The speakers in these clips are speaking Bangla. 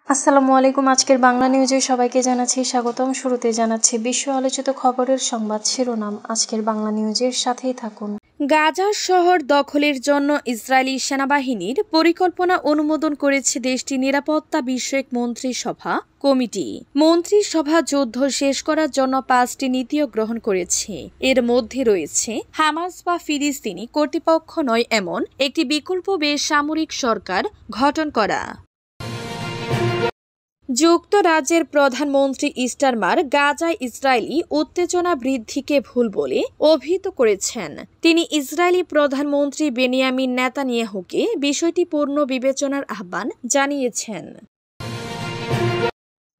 আসসালামু আলাইকুম। আজকের বাংলা নিউজে সবাইকে জানাচ্ছি স্বাগতম। শুরুতে জানাচ্ছি বিশ্ব আলোচিত খবরের সংবাদ শিরোনাম। আজকের বাংলা নিউজের সাথেই থাকুন। গাজা শহর দখলের জন্য ইসরায়েলি সেনাবাহিনীর পরিকল্পনা অনুমোদন করেছে দেশটির নিরাপত্তা বিষয়ক মন্ত্রিসভা কমিটি। মন্ত্রিসভা যুদ্ধ শেষ করার জন্য 5টি নীতিও গ্রহণ করেছে। এর মধ্যে রয়েছে হামাস বা ফিলিস্তিনি কর্তৃপক্ষ নয় এমন একটি বিকল্প বেসামরিক সরকার গঠন করা। যুক্তরাজ্যের প্রধানমন্ত্রী স্টারমার গাজায় ইসরায়েলি উত্তেজনা বৃদ্ধিকে ভুল বলে অভিহিত করেছেন। তিনি ইসরায়েলি প্রধানমন্ত্রী বেনিয়ামিন নেতানিয়াহুকে বিষয়টি পূর্ণ বিবেচনার আহ্বান জানিয়েছেন।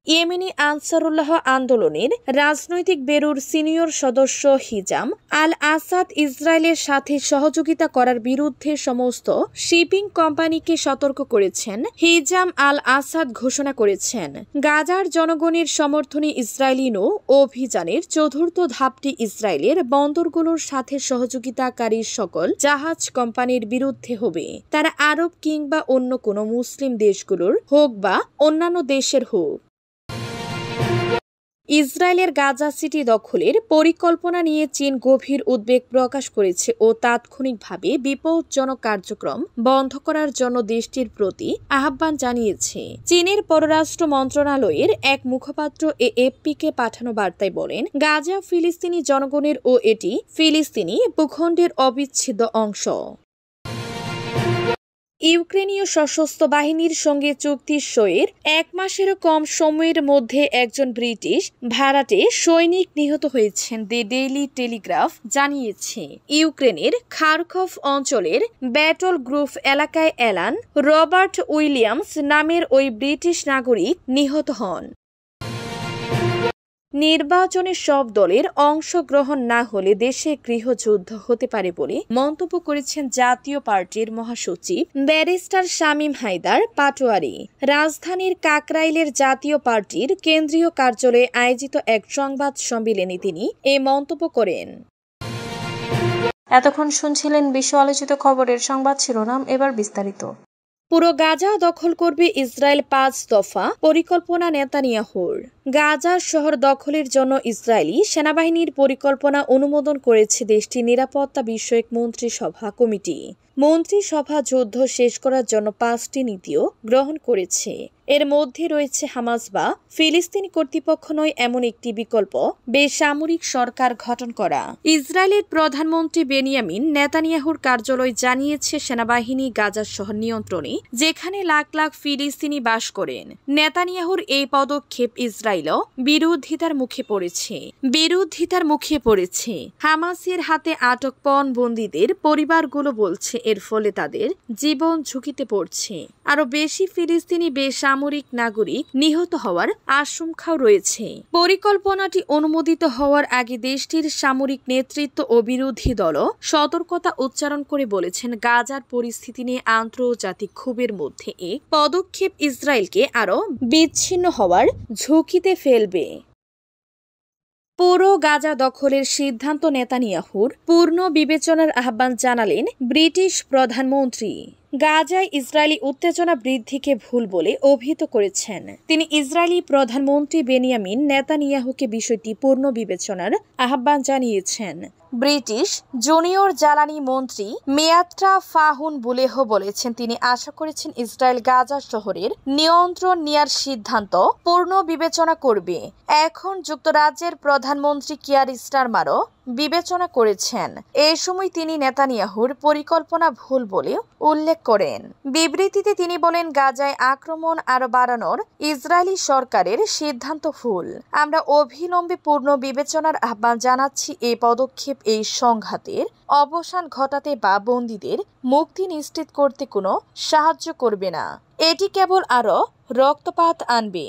ইয়েমেনি আনসারুল্লাহ আন্দোলনের রাজনৈতিক ব্যুরোর সিনিয়র সদস্য হিজাম আল আসাদ ইসরায়েলের সাথে সহযোগিতা করার বিরুদ্ধে সমস্ত শিপিং কোম্পানিকে সতর্ক করেছেন। হিজাম আল আসাদ ঘোষণা করেছেন, গাজার জনগণের সমর্থনে ইসরায়েলি নৌ অভিযানের চতুর্থ ধাপটি ইসরায়েলের বন্দরগুলোর সাথে সহযোগিতাকারী সকল জাহাজ কোম্পানির বিরুদ্ধে হবে। তারা আরব কিংবা অন্য কোনো মুসলিম দেশগুলোর হোক বা অন্যান্য দেশের হোক। ইসরায়েলের গাজা সিটি দখলের পরিকল্পনা নিয়ে চীন গভীর উদ্বেগ প্রকাশ করেছে ও তাৎক্ষণিকভাবে বিপজ্জনক কার্যক্রম বন্ধ করার জন্য দেশটির প্রতি আহ্বান জানিয়েছে। চীনের পররাষ্ট্র মন্ত্রণালয়ের এক মুখপাত্র এএফপিকে পাঠানো বার্তায় বলেন, গাজা ফিলিস্তিনি জনগণের ও এটি ফিলিস্তিনি ভূখণ্ডের অবিচ্ছেদ্য অংশ। ইউক্রেনীয় সশস্ত্র বাহিনীর সঙ্গে চুক্তি সইয়ের 1 মাসেরও কম সময়ের মধ্যে একজন ব্রিটিশ ভাড়াটে সৈনিক নিহত হয়েছেন, দ্য ডেইলি টেলিগ্রাফ জানিয়েছে। ইউক্রেনের খারকভ অঞ্চলের ব্যাটল গ্রুপ এলাকায় অ্যালান রবার্ট উইলিয়ামস নামের ওই ব্রিটিশ নাগরিক নিহত হন। নির্বাচনে সব দলের অংশগ্রহণ না হলে দেশে গৃহযুদ্ধ হতে পারে বলে মন্তব্য করেছেন জাতীয় পার্টির মহাসচিব ব্যারিস্টার শামীম হায়দার পাটোয়ারি। রাজধানীর কাকরাইলের জাতীয় পার্টির কেন্দ্রীয় কার্যালয়ে আয়োজিত এক সংবাদ সম্মেলনে তিনি এই মন্তব্য করেন। এতক্ষণ শুনছিলেন বিশ্ব আলোচিত খবরের সংবাদ শিরোনাম, এবার বিস্তারিত। পুরো গাজা দখল করবে ইসরায়েল, 5 দফা পরিকল্পনা নেতানিয়াহুর। গাজা শহর দখলের জন্য ইসরায়েলি সেনাবাহিনীর পরিকল্পনা অনুমোদন করেছে দেশটির নিরাপত্তা বিষয়ক মন্ত্রিসভা কমিটি। মন্ত্রিসভা যুদ্ধ শেষ করার জন্য 5টি নীতিও গ্রহণ করেছে। এর মধ্যে রয়েছে হামাস বা ফিলিস্তিনি কর্তৃপক্ষ নয় এমন একটি বিকল্প বেসামরিক সরকার গঠন করা। ইসরায়েলের প্রধানমন্ত্রী বেনিয়ামিন নেতানিয়াহুর কার্যালয় জানিয়েছে, সেনাবাহিনী গাজা শহর নিয়ন্ত্রণে, যেখানে লাখ লাখ ফিলিস্তিনি বাস করেন। নেতানিয়াহুর এই পদক্ষেপ ইসরায়েলও বিরোধিতার মুখে পড়েছে। হামাসের হাতে আটক পণবন্দীদের পরিবারগুলো বলছে এর ফলে তাদের জীবন ঝুঁকিতে পড়ছে। আরো বেশি ফিলিস্তিনি বেসামরিক নাগরিক নিহত হওয়ার আশঙ্কাও রয়েছে। পরিকল্পনাটি অনুমোদিত হওয়ার আগে দেশটির সামরিক নেতৃত্ব ও বিরোধী দলও সতর্কতা উচ্চারণ করে বলেছেন, গাজার পরিস্থিতি নিয়ে আন্তর্জাতিক ক্ষোভের মধ্যে এই পদক্ষেপ ইসরায়েলকে আরো বিচ্ছিন্ন হওয়ার ঝুঁকিতে ফেলবে। পুরো গাজা দখলের সিদ্ধান্ত নেতানিয়াহুর পূর্ণ বিবেচনার আহ্বান জানালেন ব্রিটিশ প্রধানমন্ত্রী। গাজায় ইসরায়েলি উত্তেজনা বৃদ্ধিকে ভুল বলে অভিহিত করেছেন। তিনি ইসরায়েলি প্রধানমন্ত্রী বেনিয়ামিন নেতানিয়াহুকে বিষয়টি পূর্ণ বিবেচনার আহ্বান জানিয়েছেন। ব্রিটিশ জুনিয়র জ্বালানি মন্ত্রী মেয়াত্রা ফাহুন বুলেহ বলেছেন, তিনি আশা করেছেন ইসরায়েল গাজা শহরের নিয়ন্ত্রণ নেয়ার সিদ্ধান্ত পূর্ণ বিবেচনা করবে। এখন যুক্তরাজ্যের প্রধানমন্ত্রী কিয়ার স্টারমারও বিবেচনা করেছেন। এই সময় তিনি নেতানিয়াহুর পরিকল্পনা ভুল বলে উল্লেখ করেন। বিবৃতিতে তিনি বলেন, গাজায় আক্রমণ আরো বাড়ানোর ইসরায়েলি সরকারের সিদ্ধান্ত ভুল। আমরা অবিলম্বে পূর্ণ বিবেচনার আহ্বান জানাচ্ছি। এই পদক্ষেপ এই সংঘাতের অবসান ঘটাতে বা বন্দীদের মুক্তি নিশ্চিত করতে কোনো সাহায্য করবে না। এটি কেবল আরো রক্তপাত আনবে।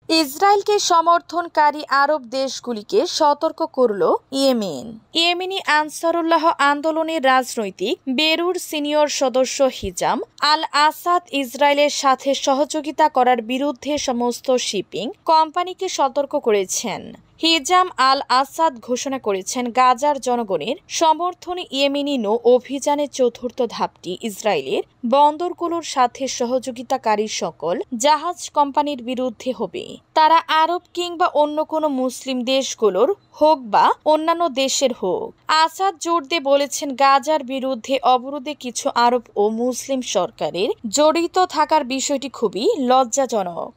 ইসরায়েলকে সমর্থনকারী আরব দেশগুলিকে সতর্ক করল ইয়েমেন। ইয়েমেনি আনসারুল্লাহ আন্দোলনের রাজনৈতিক ব্যুরোর সিনিয়র সদস্য হিজাম আল আসাদ ইসরায়েলের সাথে সহযোগিতা করার বিরুদ্ধে সমস্ত শিপিং কোম্পানিকে সতর্ক করেছেন। হিজাম আল আসাদ ঘোষণা করেছেন গাজার জনগণের সমর্থনে ইয়েমেনি নৌ অভিযানের চতুর্থ ধাপটি ইসরায়েলের বন্দরগুলোর সাথে সহযোগিতাকারী সকল জাহাজ কোম্পানির বিরুদ্ধে হবে। তারা আরব কিংবা অন্য কোনো মুসলিম দেশগুলোর হোক বা অন্যান্য দেশের হোক। আসাদ জোর দিয়ে বলেছেন, গাজার বিরুদ্ধে অবরোধে কিছু আরব ও মুসলিম সরকারের জড়িত থাকার বিষয়টি খুবই লজ্জাজনক।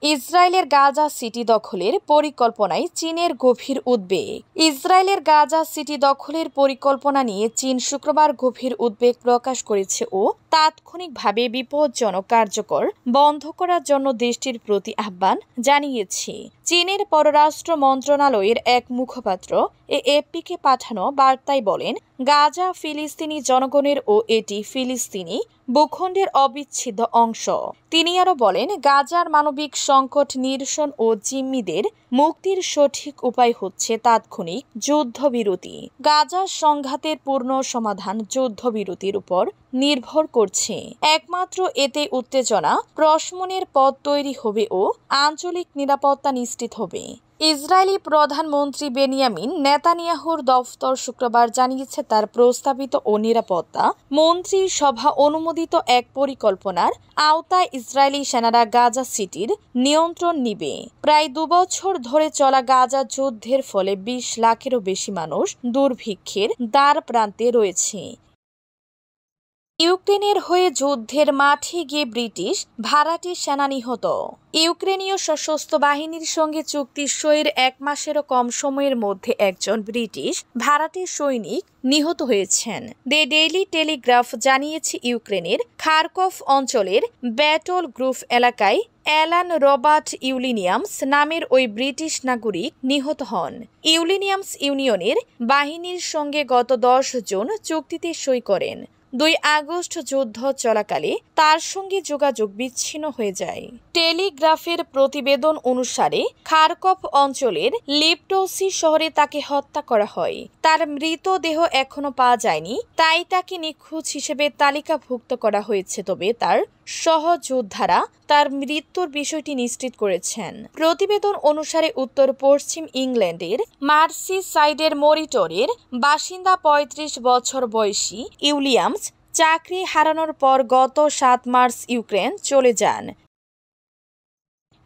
ইসরায়েলের গাজা সিটি দখলের পরিকল্পনায় চীনের গভীর উদ্বেগ। ইসরায়েলের গাজা সিটি দখলের পরিকল্পনা নিয়ে চীন শুক্রবার গভীর উদ্বেগ প্রকাশ করেছে ও তাৎক্ষণিকভাবে বিপজ্জনক কার্যকর বন্ধ করার জন্য দেশটির প্রতি আহ্বান জানিয়েছে। চীনের পররাষ্ট্র মন্ত্রণালয়ের এক মুখপাত্র এএফপিকে পাঠানো বার্তায় বলেন, গাজা ফিলিস্তিনি জনগণের ও এটি ফিলিস্তিনি ভূখণ্ডের অবিচ্ছেদ্য অংশ। তিনি আরও বলেন, গাজার মানবিক সংকট নিরসন ও জিম্মিদের মুক্তির সঠিক উপায় হচ্ছে তাৎক্ষণিক যুদ্ধবিরতি। গাজার সংঘাতের পূর্ণ সমাধান যুদ্ধবিরতির উপর নির্ভর করছে। একমাত্র এতে উত্তেজনা প্রশমনের পথ তৈরি হবে ও আঞ্চলিক নিরাপত্তা নিশ্চিত হবে। ইসরায়েলি প্রধানমন্ত্রী বেনিয়ামিন নেতানিয়াহুর দফতর শুক্রবার জানিয়েছে, তার প্রস্তাবিত ও নিরাপত্তা মন্ত্রিসভা অনুমোদিত এক পরিকল্পনার আওতায় ইসরায়েলি সেনারা গাজা সিটির নিয়ন্ত্রণ নিবে। প্রায় 2 বছর ধরে চলা গাজা যুদ্ধের ফলে 20 লাখেরও বেশি মানুষ দুর্ভিক্ষের দ্বার প্রান্তে রয়েছে। ইউক্রেনের হয়ে যুদ্ধের মাঠে গিয়ে ব্রিটিশ ভাড়াটে সেনা নিহত। ইউক্রেনীয় সশস্ত্র বাহিনীর সঙ্গে চুক্তি সইয়ের 1 মাসেরও কম সময়ের মধ্যে একজন ব্রিটিশ ভাড়াটে সৈনিক নিহত হয়েছেন। দ্য ডেইলি টেলিগ্রাফ জানিয়েছে, ইউক্রেনের খারকভ অঞ্চলের ব্যাটল গ্রুপ এলাকায় অ্যালান রবার্ট ইউলিনিয়ামস নামের ওই ব্রিটিশ নাগরিক নিহত হন। ইউলিনিয়ামস ইউনিয়নের বাহিনীর সঙ্গে গত 10 জুন চুক্তিতে সই করেন। 2 আগস্ট যুদ্ধ চলাকালে তার সঙ্গে যোগাযোগ বিচ্ছিন্ন হয়ে যায়। টেলিগ্রাফের প্রতিবেদন অনুসারে খারকভ অঞ্চলের লিপটোসি শহরে তাকে হত্যা করা হয়। তার মৃতদেহ এখনো পাওয়া যায়নি, তাই তাকে নিখোঁজ হিসেবে তালিকাভুক্ত করা হয়েছে। তবে তার সহযোদ্ধারা তার মৃত্যুর বিষয়টি নিশ্চিত করেছেন। প্রতিবেদন অনুসারে উত্তর পশ্চিম ইংল্যান্ডের মার্সিসাইডের মরিটরের বাসিন্দা 35 বছর বয়সী ইউলিয়ামস চাকরি হারানোর পর গত 7 মার্চ ইউক্রেন চলে যান।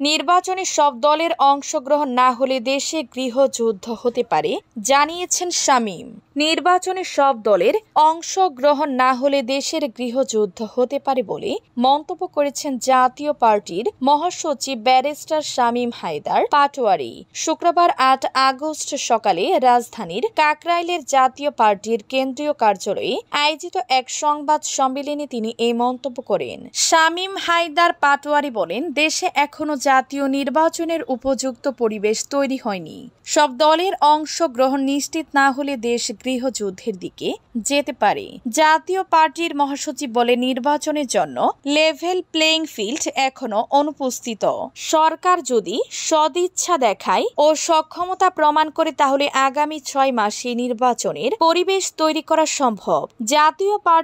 নির্বাচনে সব দলের অংশগ্রহণ না হলে দেশে গৃহযুদ্ধ হতে পারে, জানিয়েছেন শামীম। নির্বাচনে সব দলের অংশগ্রহণ না হলে দেশের গৃহযুদ্ধ হতে পারে বলে মন্তব্য করেছেন জাতীয় পার্টির মহাসচিব ব্যারিস্টার শামীম হায়দার পাটোয়ারি। শুক্রবার 8 আগস্ট সকালে রাজধানীর কাকরাইলের জাতীয় পার্টির কেন্দ্রীয় কার্যালয়ে আয়োজিত এক সংবাদ সম্মেলনে তিনি এই মন্তব্য করেন। শামীম হায়দার পাটোয়ারি বলেন, দেশে এখনো জাতীয় নির্বাচনের উপযুক্ত পরিবেশ তৈরি হয়নি। সব দলের অংশগ্রহণ নিশ্চিত না হলে দেশ গৃহযুদ্ধের দিকে যেতে পারে। জাতীয় পার্টির মহাসচিব বলে, নির্বাচনের জন্য লেভেল প্লেইং ফিল্ড এখনো অনুপস্থিত। সরকার যদি সদিচ্ছা দেখায় ও সক্ষমতা প্রমাণ করে তাহলে আগামী 6 মাসে নির্বাচনের পরিবেশ তৈরি করা সম্ভব। জাতীয় পার্টি